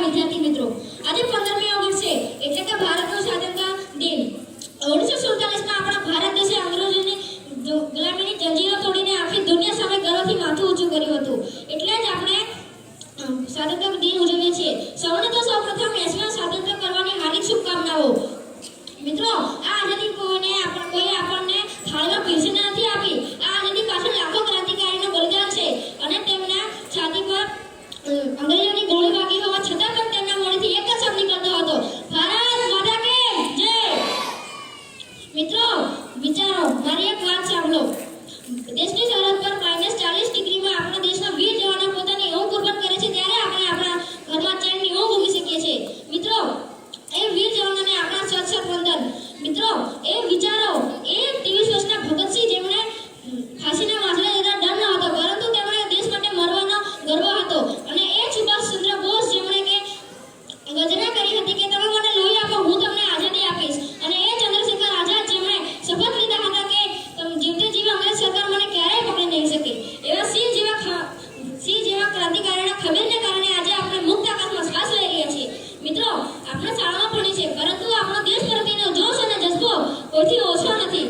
વિદ્યાર્થી મિત્રો, આજે 15મી ઓગસ્ટ છે એટલે કે ભારતનો સ્વાતંત્ર્ય દિન। 1947માં આપણા ભારત દેશે અંગ્રેજોની ગુલામીની જંજીરો તોડીને આખી દુનિયા સામે ગર્વથી માથું ઊંચું કર્યું હતું। એટલે જ આપણે સ્વાતંત્ર્ય દિન ઉજવીએ છીએ। સૌને તો સૌપ્રથમ 80મા સ્વાતંત્ર્ય કરવાની હાર્દિક શુભકામનાઓ। મિત્રો, આ આઝાદી કોઈએ આપણને થાળીમાં પીરસીને નથી આપી। આ આઝાદી પાછળ લાખો ક્રાંતિકારીનું બલિદાન છે અને તેમના છાતી પર અંગ્રેજોની ગોળી વાગી હોવા છતાં પણ તેમના મોઢેથી એક જ શબ્દ નીકળતો હતો, ભારત માતા કી જય। મિત્રો, વિચારો, મારી એક વાત સાંભળો। દેશની સરહદ પર -40 ડિગ્રીમાં આપણા દેશના વીર જવાનો પોતાની ઊંઘ કુરબાન કરે છે, ત્યારે આપણે આપણા ઘરમાં ચેનની ઊંઘ ઊંઘી શકીએ છીએ। મિત્રો, એ વીર જવાનોને આપણા સત વંદન। મિત્રો, એ વિચારો, એ 23 વર્ષના ભગતસિંહ જેમણે ફાંસીના વાંસળે જતા ડર ન હતો, પરંતુ તેમણે દેશ માટે મરવાનો ગર્વ હતો, અને એ સુભાષચંદ્ર બોઝ જેમણે કે ગર્જના કરી હતી કે તમે મને લોહી આપો, હું તમને આઝાદી આપીશ, અને એ ચંદ્રશેખર આઝાદ જેમણે શપથ લીધા હતા કે જીવતે જીવ અંગ્રેજ સરકાર મને ક્યારેય પકડી નહીં શકે। એવા સિંહ જેવા ક્રાંતિકારીના ખમીરને કારણે આજે આપણે મુક્ત આકાશમાં શ્વાસ લઈ રહ્યા છીએ। મિત્રો, આપણે શાળામાં ભણી છે, પરંતુ આપણો દેશ પ્રત્યેનો જોશ અને જજ્બો કોઈથી ઓછો નથી।